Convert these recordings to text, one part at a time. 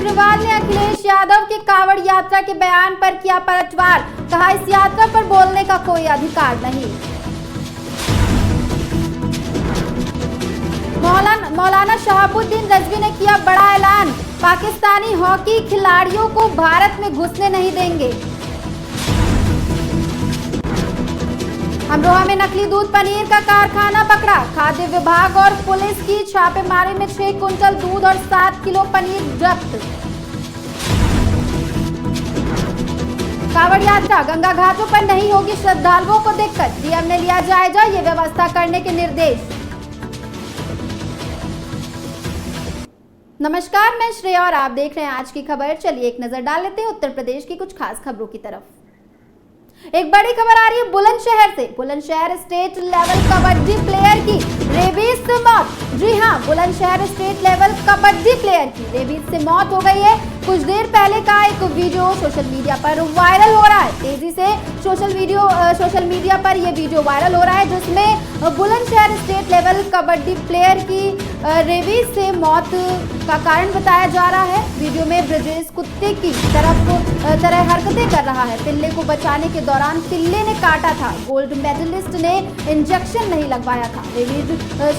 अग्रवाल ने अखिलेश यादव के कांवड़ यात्रा के बयान पर किया पलटवार। कहा, इस यात्रा पर बोलने का कोई अधिकार नहीं। मौलाना शहाबुद्दीन रिजवी ने किया बड़ा ऐलान। पाकिस्तानी हॉकी खिलाड़ियों को भारत में घुसने नहीं देंगे। अमरोहा में नकली दूध पनीर का कारखाना पकड़ा। खाद्य विभाग और पुलिस की छापेमारी में 6 कुंटल दूध और 7 किलो पनीर जब्त। कांवड़ यात्रा, गंगा घाटों पर नहीं होगी श्रद्धालुओं को दिक्कत। डीएम ने लिया जायजा, ये व्यवस्था करने के निर्देश। नमस्कार, मैं श्रेया और आप देख रहे हैं आज की खबर। चलिए एक नजर डाल लेते हैं उत्तर प्रदेश की कुछ खास खबरों की तरफ। एक बड़ी खबर आ रही है बुलंदशहर से। Bulandshahr state level kabaddi player की रेबीज से मौत। जी हां, Bulandshahr state level kabaddi player की रेबीज से मौत हो गई है। कुछ देर पहले का एक वीडियो सोशल मीडिया पर वायरल हो रहा है। तेजी से सोशल मीडिया पर यह वीडियो वायरल हो रहा है, जिसमें Bulandshahr state level kabaddi player की रेबीज से मौत का कारण बताया जा रहा है। वीडियो में ब्रजेश कुत्ते की तरह हरकतें कर रहा है। पिल्ले को बचाने के दौरान पिल्ले ने काटा था। गोल्ड मेडलिस्ट ने इंजेक्शन नहीं लगवाया था। रेबीज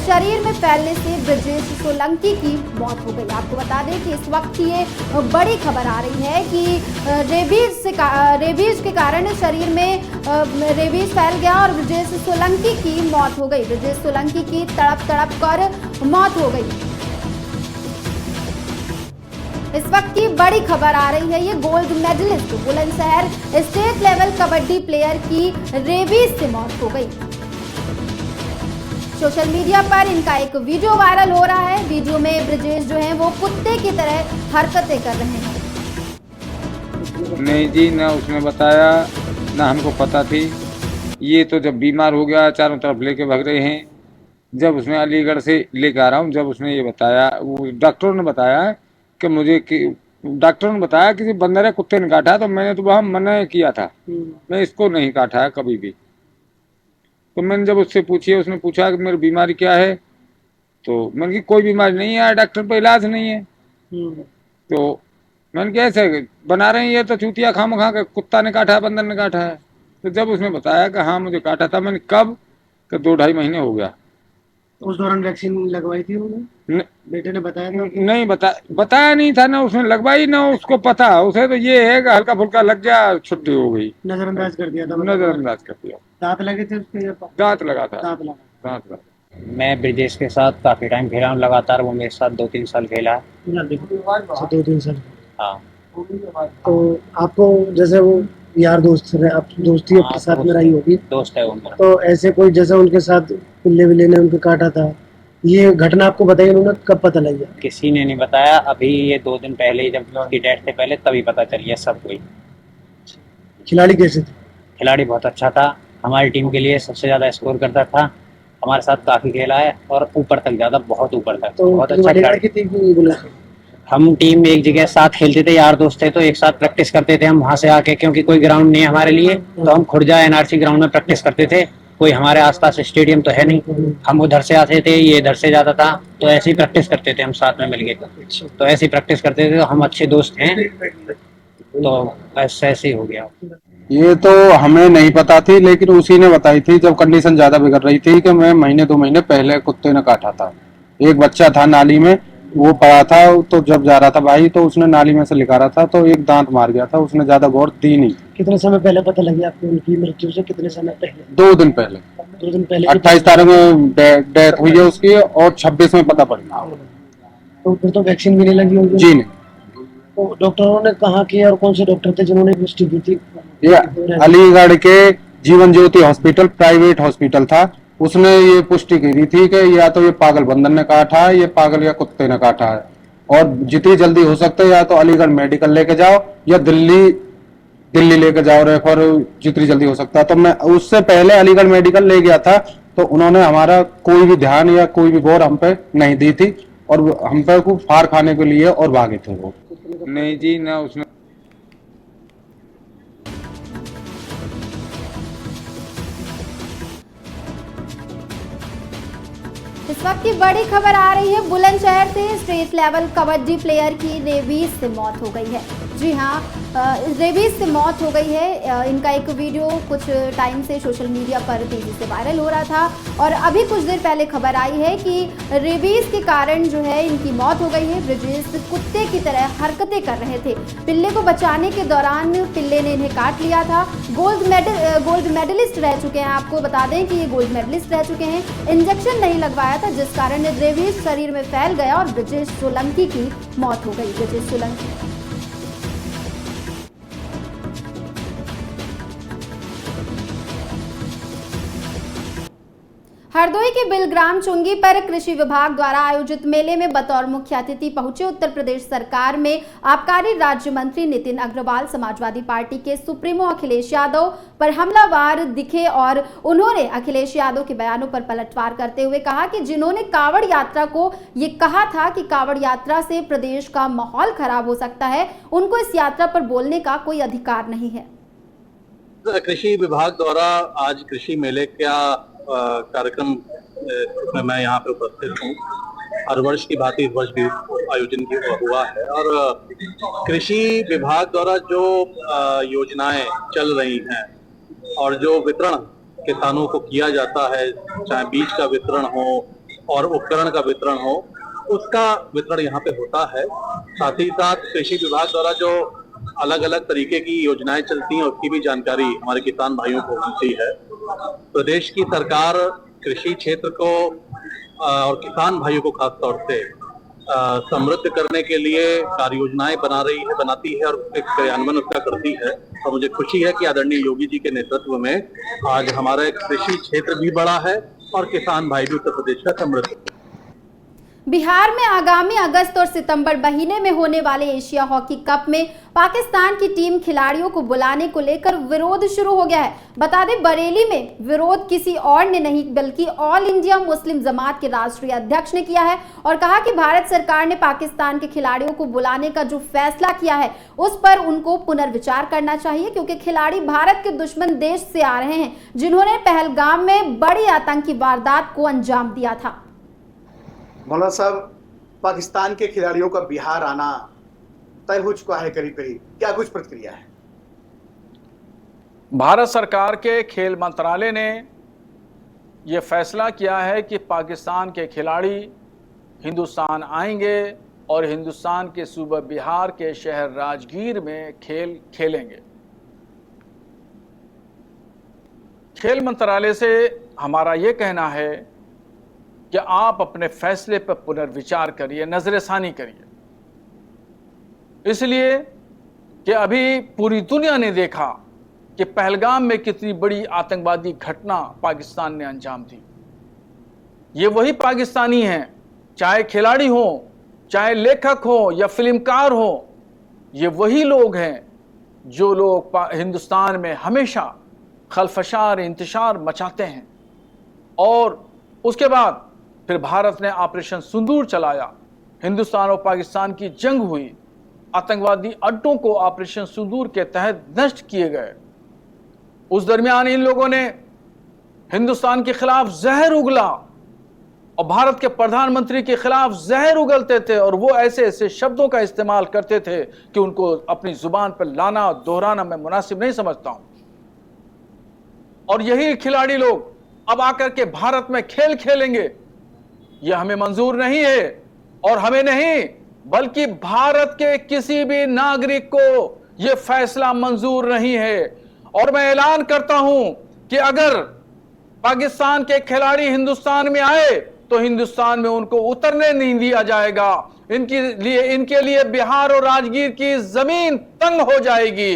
शरीर में फैलने से ब्रजेश सोलंकी की मौत हो गई। आपको बता दें कि इस वक्त ये बड़ी खबर आ रही है कि रेबीज के कारण शरीर में रेबीज फैल गया और ब्रजेश सोलंकी की मौत हो गई। ब्रजेश सोलंकी की तड़प कर मौत हो गई। इस वक्त की बड़ी खबर आ रही है, ये gold medallist Bulandshahr state level kabaddi player की रेबीज से मौत हो गई। सोशल मीडिया पर इनका एक वीडियो वायरल हो रहा है। वीडियो में ब्रजेश जो है वो कुत्ते की तरह हरकतें कर रहे हैं। नहीं जी, ना उसने बताया ना हमको पता थी। ये तो जब बीमार हो गया चारों तरफ लेके भाग रहे हैं। जब उसने अलीगढ़ से लेकर आ रहा हूँ, जब उसने ये बताया, वो डॉक्टरों ने बताया कि डॉक्टरों ने बताया कि बंदर है, कुत्ते ने काटा, तो मैंने तो वहाँ मना किया था, मैं इसको नहीं काटा है कभी भी। तो मैंने जब उससे पूछी, उसने पूछा कि मेरी बीमारी क्या है, तो मैंने कहा कोई बीमारी नहीं है, डॉक्टर पे इलाज नहीं है। तो मैंने कहा ऐसे बना रहे हैं, ये तो चूतिया खाम खा के कुत्ता ने काटा है, बंदर ने काटा है। तो जब उसने बताया कि हाँ मुझे काटा था, मैंने कब कि 2-2.5 महीने हो गया। उस दौरान वैक्सीन लगवाई थी उन्होंने? बेटे ने बताया था? नहीं बताया नहीं था, ना उसने लगवाई ना उसको पता। उसे तो ये है कि हल्का फुल्का लग गया, छुट्टी हो गई, नजरअंदाज कर दिया था। नजरअंदाज कर दिया। दांत लगे थे उसके? दांत लगा था। दांत लगा। मैं ब्रजेश के साथ काफी टाइम खेला हूँ लगातार। वो मेरे साथ 2-3 साल खेला है। 2-3 साल? हाँ। तो आपको जैसे वो यार दोस्त रहे, आप दोस्ती आपके साथ में रही होगी? दोस्त है वो मेरा। तो ऐसे कोई जैसे उनके साथ पिल्ले विल्ले ने उनको काटा था, ये घटना आपको बताई उन्होंने? कब पता लगा? किसी ने नहीं बताया। अभी ये 2 दिन पहले, जब उसकी डेथ से पहले, तभी पता चल गया सब कोई। खिलाड़ी कैसे थे? खिलाड़ी बहुत अच्छा था, हमारी टीम के लिए सबसे ज्यादा स्कोर करता था, हमारे साथ काफी खेला है और ऊपर तक ज्यादा, बहुत ऊपर तक। तो बहुत अच्छा खिलाड़ी। थी। हम टीम में एक जगह साथ खेलते थे, यार दोस्त थे, तो एक साथ प्रैक्टिस करते थे हम वहां से आके, क्योंकि कोई ग्राउंड नहीं है हमारे लिए, तो हम खुर्जा एनआरसी ग्राउंड में प्रैक्टिस करते थे। कोई हमारे आसपास स्टेडियम तो है नहीं, हम उधर से आते थे, ये इधर से जाता था, तो ऐसे ही प्रैक्टिस करते थे हम साथ में मिलके। तो ऐसे ही प्रैक्टिस करते थे, तो हम अच्छे दोस्त हैं। तो ऐसे ही हो गया। ये तो हमें नहीं पता थी, लेकिन उसी ने बताई थी जब कंडीशन ज्यादा बिगड़ रही थी कि मैं 1-2 महीने पहले कुत्ते ने काटा था। एक बच्चा था नाली में, वो पड़ा था, तो जब जा रहा था भाई, तो उसने नाली में से निकाला था, तो एक दांत मार गया था। उसने ज्यादा गौर दी नहीं। कितने समय पहले पता लगी आपको उनकी मृत्यु से? कितने समय पहले? 2 दिन पहले। 2 दिन पहले? 28 तारीख में डेथ हुई है उसकी, और 26 में पता पड़ा। तो फिर तो वैक्सीन भी नहीं लगी होगी? जी नहीं। तो डॉक्टरों ने कहा कि, और कौन से डॉक्टर थे जिन्होंने पुष्टि की थी? ये अलीगढ़ के Jeevan Jyoti hospital, private hospital था, उसने ये पुष्टि की थी कि या तो ये पागल बंदर ने काटा है, ये पागल या कुत्ते ने काटा है, और जितनी जल्दी हो सकता है या तो अलीगढ़ मेडिकल लेके जाओ या दिल्ली लेके जाओ रेफर, जितनी जल्दी हो सकता है। तो मैं उससे पहले अलीगढ़ मेडिकल ले गया था, तो उन्होंने हमारा कोई भी ध्यान या कोई भी गौर हम पे नहीं दी थी, और हम पे को फार खाने के लिए और भागे थे वो। नहीं जी, ना उसने। इस वक्त वक्त की बड़ी खबर आ रही है बुलंदशहर से। स्टेट लेवल कबड्डी प्लेयर की रेबीज से मौत हो गई है। जी हाँ, रेबीज से मौत हो गई है। इनका एक वीडियो कुछ टाइम से सोशल मीडिया पर तेजी से वायरल हो रहा था और अभी कुछ देर पहले खबर आई है कि रेबीज के कारण जो है इनकी मौत हो गई है। ब्रिजेश कुत्ते की तरह हरकतें कर रहे थे। पिल्ले को बचाने के दौरान पिल्ले ने इन्हें काट लिया था। गोल्ड मेडलिस्ट रह चुके हैं। आपको बता दें कि ये गोल्ड मेडलिस्ट रह चुके हैं। इंजेक्शन नहीं लगवाया था जिस कारण रेबीज शरीर में फैल गया और ब्रिजेश सोलंकी की मौत हो गई। ब्रिजेश सोलंकी हरदोई के बिलग्राम चुंगी पर कृषि विभाग द्वारा आयोजित मेले में बतौर मुख्य अतिथि पहुंचे उत्तर प्रदेश सरकार में आबकारी राज्य मंत्री नितिन अग्रवाल समाजवादी पार्टी के सुप्रीमो अखिलेश यादव पर हमलावर दिखे और उन्होंने अखिलेश यादव के बयानों पर पलटवार करते हुए कहा कि जिन्होंने कांवड़ यात्रा को ये कहा था कि कांवड़ यात्रा से प्रदेश का माहौल खराब हो सकता है, उनको इस यात्रा पर बोलने का कोई अधिकार नहीं है। कृषि विभाग द्वारा आज कृषि मेले का कार्यक्रम में मैं यहाँ पे उपस्थित हूँ। हर वर्ष की भांति इस वर्ष भी आयोजन हुआ है और कृषि विभाग द्वारा जो योजनाएं चल रही हैं और जो वितरण किसानों को किया जाता है, चाहे बीज का वितरण हो और उपकरण का वितरण हो, उसका वितरण यहाँ पे होता है। साथ ही साथ कृषि विभाग द्वारा जो अलग अलग तरीके की योजनाएं चलती हैं उसकी भी जानकारी हमारे किसान भाइयों को मिलती है। प्रदेश की सरकार कृषि क्षेत्र को और किसान भाइयों को खास तौर से समृद्ध करने के लिए कार्य योजनाएं बनाती है और क्रियान्वयन उसका करती है। और मुझे खुशी है कि आदरणीय योगी जी के नेतृत्व में आज हमारा कृषि क्षेत्र भी बड़ा है और किसान भाई भी उत्तर प्रदेश का समृद्ध। बिहार में आगामी अगस्त और सितंबर महीने में होने वाले एशिया हॉकी कप में पाकिस्तान की टीम खिलाड़ियों को बुलाने को लेकर विरोध शुरू हो गया है। बता दें, बरेली में विरोध किसी और ने नहीं बल्कि ऑल इंडिया मुस्लिम जमात के राष्ट्रीय अध्यक्ष ने किया है और कहा कि भारत सरकार ने पाकिस्तान के खिलाड़ियों को बुलाने का जो फैसला किया है उस पर उनको पुनर्विचार करना चाहिए, क्योंकि खिलाड़ी भारत के दुश्मन देश से आ रहे हैं जिन्होंने पहलगाम में बड़ी आतंकी वारदात को अंजाम दिया था। मौलाना साहब, पाकिस्तान के खिलाड़ियों का बिहार आना तय हो चुका है करीब करीब, क्या कुछ प्रतिक्रिया है? भारत सरकार के खेल मंत्रालय ने यह फैसला किया है कि पाकिस्तान के खिलाड़ी हिंदुस्तान आएंगे और हिंदुस्तान के सूबा बिहार के शहर राजगीर में खेल खेलेंगे। खेल मंत्रालय से हमारा यह कहना है कि आप अपने फैसले पर पुनर्विचार करिए, नजरसानी करिए, इसलिए कि अभी पूरी दुनिया ने देखा कि पहलगाम में कितनी बड़ी आतंकवादी घटना पाकिस्तान ने अंजाम दी। ये वही पाकिस्तानी हैं, चाहे खिलाड़ी हो, चाहे लेखक हो या फिल्मकार हो, ये वही लोग हैं जो लोग हिंदुस्तान में हमेशा खलफशार इंतशार मचाते हैं। और उसके बाद फिर भारत ने ऑपरेशन सिंदूर चलाया, हिंदुस्तान और पाकिस्तान की जंग हुई, आतंकवादी अड्डों को ऑपरेशन सिंदूर के तहत नष्ट किए गए। उस दरमियान इन लोगों ने हिंदुस्तान के खिलाफ जहर उगला और भारत के प्रधानमंत्री के खिलाफ जहर उगलते थे और वो ऐसे ऐसे शब्दों का इस्तेमाल करते थे कि उनको अपनी जुबान पर लाना और दोहराना मैं मुनासिब नहीं समझता हूं। और यही खिलाड़ी लोग अब आकर के भारत में खेल खेलेंगे, यह हमें मंजूर नहीं है और हमें नहीं बल्कि भारत के किसी भी नागरिक को यह फैसला मंजूर नहीं है। और मैं ऐलान करता हूं कि अगर पाकिस्तान के खिलाड़ी हिंदुस्तान में आए तो हिंदुस्तान में उनको उतरने नहीं दिया जाएगा। इनके लिए बिहार और राजगीर की जमीन तंग हो जाएगी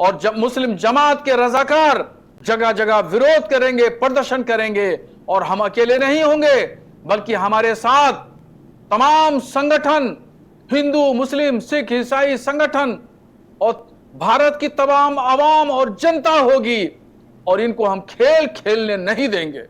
और जब मुस्लिम जमात के रजाकार जगह जगह विरोध करेंगे, प्रदर्शन करेंगे। और हम अकेले नहीं होंगे बल्कि हमारे साथ तमाम संगठन, हिंदू, मुस्लिम, सिख, ईसाई संगठन और भारत की तमाम आवाम और जनता होगी और इनको हम खेल खेलने नहीं देंगे।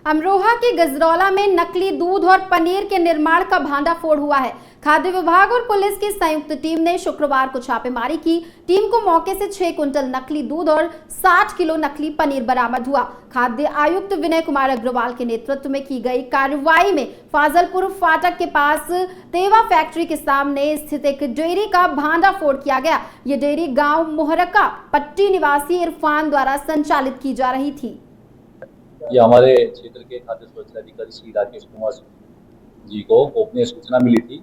अमरोहा के गजरौला में नकली दूध और पनीर के निर्माण का भांडाफोड़ हुआ है। खाद्य विभाग और पुलिस की संयुक्त टीम ने शुक्रवार को छापेमारी की। टीम को मौके से 6 कुंटल नकली दूध और 60 किलो नकली पनीर बरामद हुआ। खाद्य आयुक्त विनय कुमार अग्रवाल के नेतृत्व में की गई कार्रवाई में फाजलपुर फाटक के पास तेवा फैक्ट्री के सामने स्थित एक डेयरी का भांडाफोड़ किया गया। ये डेयरी गांव मोहरका पट्टी निवासी इरफान द्वारा संचालित की जा रही थी। ये हमारे क्षेत्र के खाद्य सुरक्षा अधिकारी श्री राकेश कुमार जी को गोपनीय सूचना मिली थी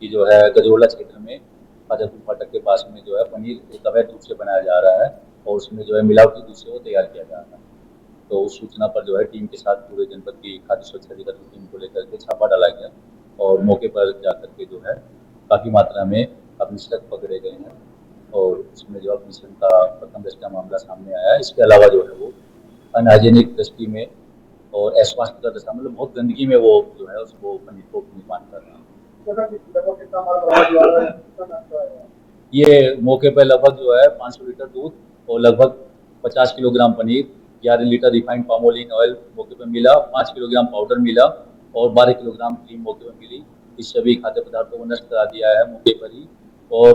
कि जो है गजरोला क्षेत्र में फाजलपुर फाटक के पास में जो है पनीर एक अवैध रूप से बनाया जा रहा है और उसमें जो है मिलावटी दूध से वो तैयार किया जा रहा है। तो उस सूचना पर जो है टीम के साथ पूरे जनपद की खाद्य सुरक्षा अधिकारी की टीम को लेकर के छापा डाला गया और मौके पर जाकर के जो है काफ़ी मात्रा में अपनिष्ठ पकड़े गए हैं और उसमें जो अपनिष्ठ का प्रथम दृष्टया मामला सामने आया है। इसके अलावा जो है वो अनहाइजेनिक दृष्टि में और अस्वास्थ्य का दशा मतलब बहुत गंदगी में वो जो है उसको पनीर को निर्माण कर रहे हैं। ये मौके पर लगभग जो है 500 लीटर दूध और लगभग 50 kilogram paneer, 11 litre refined palmolein oil मौके पर मिला, 5 किलोग्राम पाउडर मिला और 12 किलोग्राम क्रीम मौके पर मिली। इस सभी खाद्य पदार्थों को नष्ट करा दिया है मौके पर ही और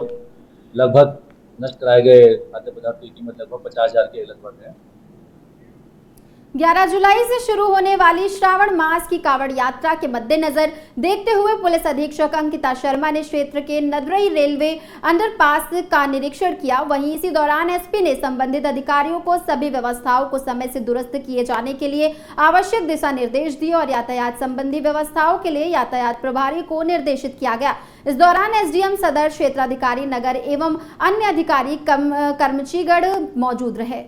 लगभग नष्ट कराए गए खाद्य पदार्थों की कीमत लगभग 50,000 के लगभग है। 11 जुलाई से शुरू होने वाली श्रावण मास की कावड़ यात्रा के मद्देनजर देखते हुए पुलिस अधीक्षक अंकिता शर्मा ने क्षेत्र के नदरई रेलवे अंडरपास का निरीक्षण किया। वहीं इसी दौरान एसपी ने संबंधित अधिकारियों को सभी व्यवस्थाओं को समय से दुरुस्त किए जाने के लिए आवश्यक दिशा निर्देश दिए और यातायात संबंधी व्यवस्थाओं के लिए यातायात प्रभारी को निर्देशित किया गया। इस दौरान एसडीएम सदर, क्षेत्राधिकारी नगर एवं अन्य अधिकारी कर्मचीगढ़ मौजूद रहे।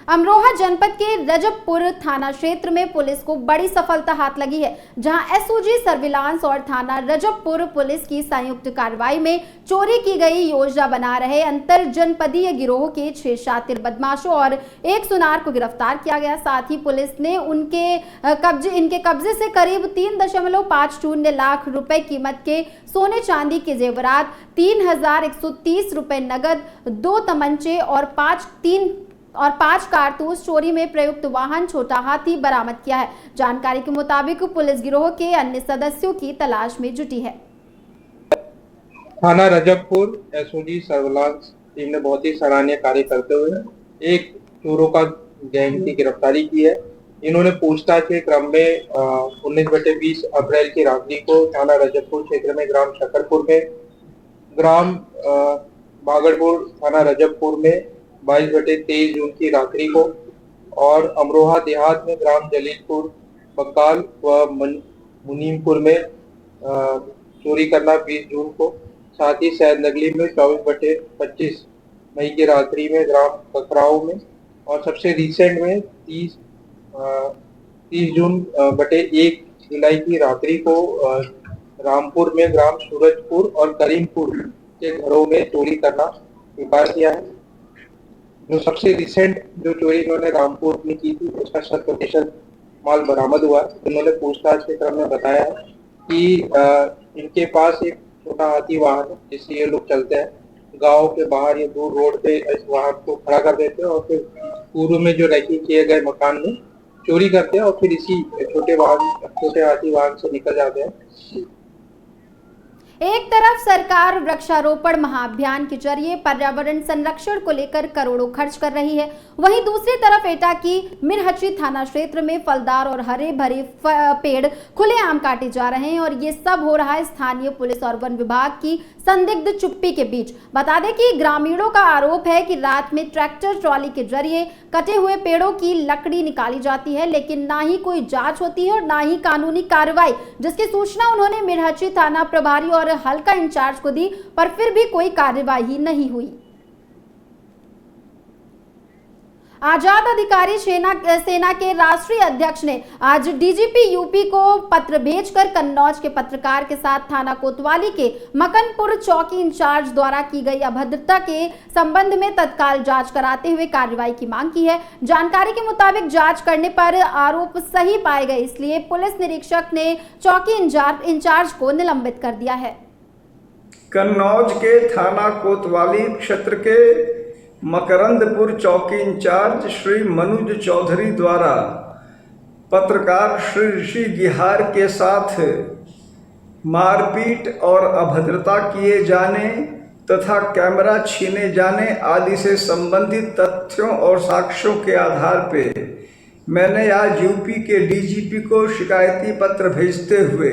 अमरोहा जनपद के रजबपुर थाना क्षेत्र में पुलिस को बड़ी सफलता हाथ लगी है, जहां एसओजी सर्विलांस और थाना रजबपुर पुलिस की संयुक्त कार्रवाई में चोरी की गई योजना बना रहे अंतर जनपदीय गिरोह के 6 शातिर बदमाशों और एक सुनार को गिरफ्तार किया गया। साथ ही पुलिस ने इनके कब्जे से करीब 3.50 लाख रुपए कीमत के सोने चांदी के जेवरात, 3,130 रुपए नगद, 2 तमंचे और 5 कारतूस, चोरी में प्रयुक्त वाहन छोटा हाथी बरामद किया है। जानकारी के मुताबिक पुलिस गिरोह के अन्य सदस्यों की तलाश में जुटी है। थाना रजबपुर एसओजी सर्विलांस टीम ने बहुत ही सराहनीय कार्य करते हुए एक चोरों का गैंग की गिरफ्तारी की है। इन्होंने पूछताछ के क्रम में 19/20 अप्रैल की रात्रि को थाना रजबपुर क्षेत्र में ग्राम शकरपुर में, ग्राम बागड़पुर थाना रजबपुर में 22/23 जून की रात्रि को और अमरोहा देहात में ग्राम जलीलपुर, बक्काल व मुनीमपुर में चोरी करना 20 जून को। साथ ही सैदनगली में 24/25 मई की रात्रि में ग्राम ककराऊ में और सबसे रिसेंट में 30 जून बटे 1 जुलाई की रात्रि को रामपुर में ग्राम सूरजपुर और करीमपुर के घरों में चोरी करना स्वीकार किया है। जो सबसे रिसेंट जो चोरी इन्होंने रामपुर में की थी उसका 100% माल बरामद हुआ। इन्होंने पूछताछ के क्रम में बताया कि इनके पास एक छोटा हाथी वाहन है जिससे ये लोग चलते हैं, गांव के बाहर ये दूर रोड पे इस वाहन को खड़ा कर देते हैं और फिर पूर्व में जो रैकी किए गए मकान में चोरी करते हैं और फिर इसी छोटे हाथी वाहन से निकल जाते हैं। एक तरफ सरकार वृक्षारोपण महाअभियान के जरिए पर्यावरण संरक्षण को लेकर करोड़ों खर्च कर रही है, वहीं दूसरी तरफ एटा की मिरहची थाना क्षेत्र में फलदार और हरे भरे पेड़ खुलेआम काटे जा रहे हैं और ये सब हो रहा है स्थानीय पुलिस और वन विभाग की संदिग्ध चुप्पी के बीच। बता दें कि ग्रामीणों का आरोप है कि रात में ट्रैक्टर ट्रॉली के जरिए कटे हुए पेड़ों की लकड़ी निकाली जाती है, लेकिन ना ही कोई जांच होती है और ना ही कानूनी कार्रवाई, जिसकी सूचना उन्होंने मिरहची थाना प्रभारी और हल्का इंचार्ज को दी, पर फिर भी कोई कार्रवाई नहीं हुई। आजाद अधिकारी सेना के राष्ट्रीय अध्यक्ष ने आज डीजीपी यूपी को पत्र भेजकर कन्नौज के पत्रकार के साथ थाना कोतवाली के मकनपुर चौकी इंचार्ज द्वारा की गई अभद्रता के संबंध में तत्काल जांच कराते हुए कार्रवाई की मांग की है। जानकारी के मुताबिक जांच करने पर आरोप सही पाए गए, इसलिए पुलिस निरीक्षक ने चौकी इंचार्ज को निलंबित कर दिया है। कन्नौज के थाना कोतवाली क्षेत्र के मकरंदपुर चौकी इंचार्ज श्री मनुज चौधरी द्वारा पत्रकार श्री ऋषि गिहार के साथ मारपीट और अभद्रता किए जाने तथा कैमरा छीने जाने आदि से संबंधित तथ्यों और साक्ष्यों के आधार पे मैंने आज यूपी के डीजीपी को शिकायती पत्र भेजते हुए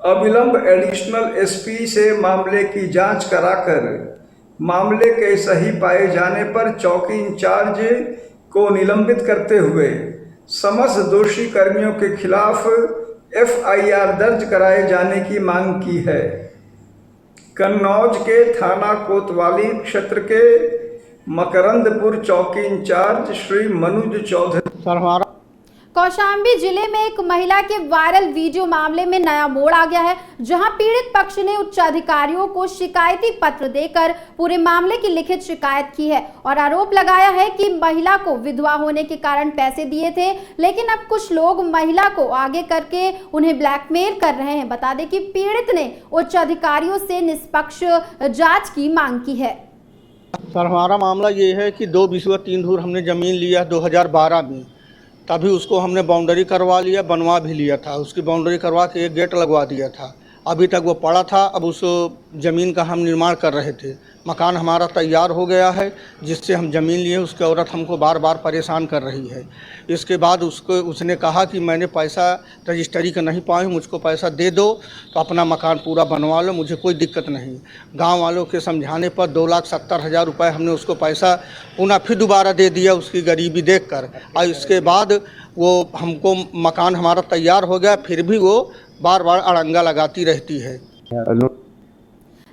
अविलंब एडिशनल एसपी से मामले की जांच कराकर मामले के सही पाए जाने पर चौकी इंचार्ज को निलंबित करते हुए समस्त दोषी कर्मियों के खिलाफ एफआईआर दर्ज कराए जाने की मांग की है। कन्नौज के थाना कोतवाली क्षेत्र के मकरंदपुर चौकी इंचार्ज श्री मनुज चौधरी। कौशाम्बी जिले में एक महिला के वायरल वीडियो मामले में नया मोड़ आ गया है, जहां पीड़ित पक्ष ने उच्च अधिकारियों को शिकायती पत्र देकर पूरे मामले की लिखित शिकायत की है और आरोप लगाया है कि महिला को विधवा होने के कारण पैसे दिए थे, लेकिन अब कुछ लोग महिला को आगे करके उन्हें ब्लैकमेल कर रहे हैं। बता दें कि पीड़ित ने उच्च अधिकारियों से निष्पक्ष जाँच की मांग की है। सर, हमारा मामला ये है कि 2/3 धूर हमने ज़मीन लिया 2012 में, तभी उसको हमने बाउंड्री करवा लिया, बनवा भी लिया था। उसकी बाउंड्री करवा के एक गेट लगवा दिया था। अभी तक वो पड़ा था। अब उस ज़मीन का हम निर्माण कर रहे थे। मकान हमारा तैयार हो गया है, जिससे हम ज़मीन लिए। उसकी औरत हमको बार बार परेशान कर रही है। इसके बाद उसने कहा कि मैंने पैसा रजिस्ट्री का नहीं पाई, मुझको पैसा दे दो तो अपना मकान पूरा बनवा लो, मुझे कोई दिक्कत नहीं। गांव वालों के समझाने पर 2,70,000 रुपये हमने उसको पैसा पुनः फिर दोबारा दे दिया, उसकी गरीबी देखकर। और इसके बाद वो हमको मकान हमारा तैयार हो गया, फिर भी वो बार बार अड़ंगा लगाती रहती है।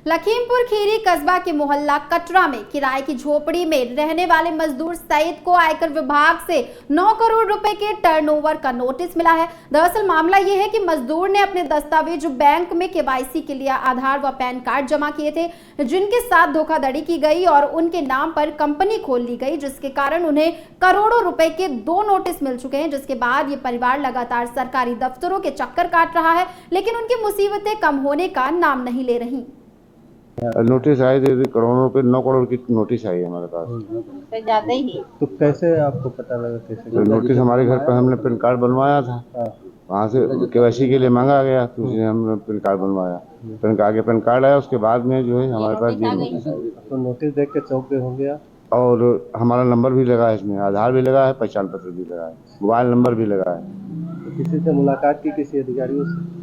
लखीमपुर खीरी कस्बा के मोहल्ला कटरा में किराए की झोपड़ी में रहने वाले मजदूर सईद को आयकर विभाग से 9 करोड़ रुपए के टर्नओवर का नोटिस मिला है। दरअसल मामला यह है कि मजदूर ने अपने दस्तावेज बैंक में केवाईसी के लिए आधार व पैन कार्ड जमा किए थे, जिनके साथ धोखाधड़ी की गई और उनके नाम पर कंपनी खोल ली गई, जिसके कारण उन्हें करोड़ों रुपए के 2 नोटिस मिल चुके हैं। जिसके बाद ये परिवार लगातार सरकारी दफ्तरों के चक्कर काट रहा है, लेकिन उनकी मुसीबतें कम होने का नाम नहीं ले रही। नोटिस आए थे करोड़ों रुपए, 9 करोड़ की नोटिस आई है हमारे पास। ज्यादा ही तो कैसे आपको पता लगा? कैसे तो नोटिस हमारे घर पर हमने पैन कार्ड बनवाया था, वहाँ से केवाईसी के लिए मांगा गया, तो उसने हमने पैन कार्ड बनवाया। पैन कार्ड आया, उसके बाद में जो है हमारे पास ये नोटिस आई। तो नोटिस देख के चौंक हो गया। और हमारा नंबर भी लगा है इसमें, आधार भी लगा है, पहचान पत्र भी लगा है, मोबाइल नंबर भी लगा है। तो किसी से मुलाकात की, किसी अधिकारियों से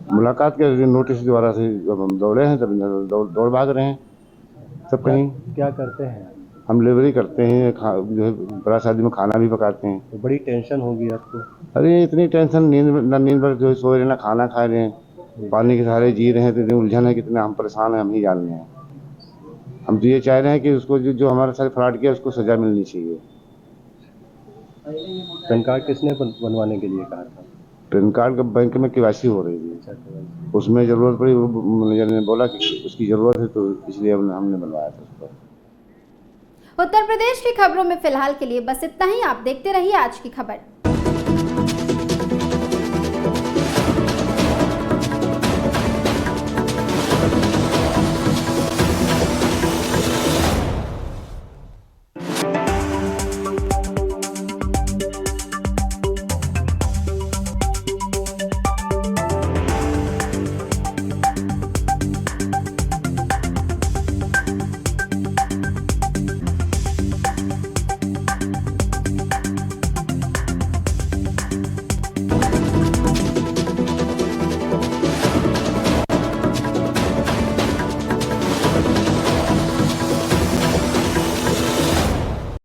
मुलाकात के नोटिस द्वारा से जब हम दौड़े हैं, तब दौड़ भाग रहे हैं सब कहीं। क्या करते हैं? हम लेबरी करते हैं, जो है बड़ा शादी में खाना भी पकाते हैं। तो बड़ी टेंशन होगी आपको? अरे इतनी टेंशन, नींद भर जो सो रहे ना, खाना खा रहे हैं, पानी के सहारे जी रहे हैं, तो इतनी उलझन है, कितना हम परेशान हैं हम ही जान रहे हैं। हम तो ये चाह रहे हैं कि उसको जो हमारे साथ फ्रॉड किया उसको सजा मिलनी चाहिए। पैन कार्ड किसने बनवाने के लिए कहा था? पैन कार्ड का बैंक में केवाईसी हो रही थी, उसमें ज़रूरत पड़ी, वो मैनेजर ने बोला कि उसकी ज़रूरत है, तो इसलिए हमने बनवाया था उसको। उत्तर प्रदेश की खबरों में फिलहाल के लिए बस इतना ही। आप देखते रहिए आज की खबर।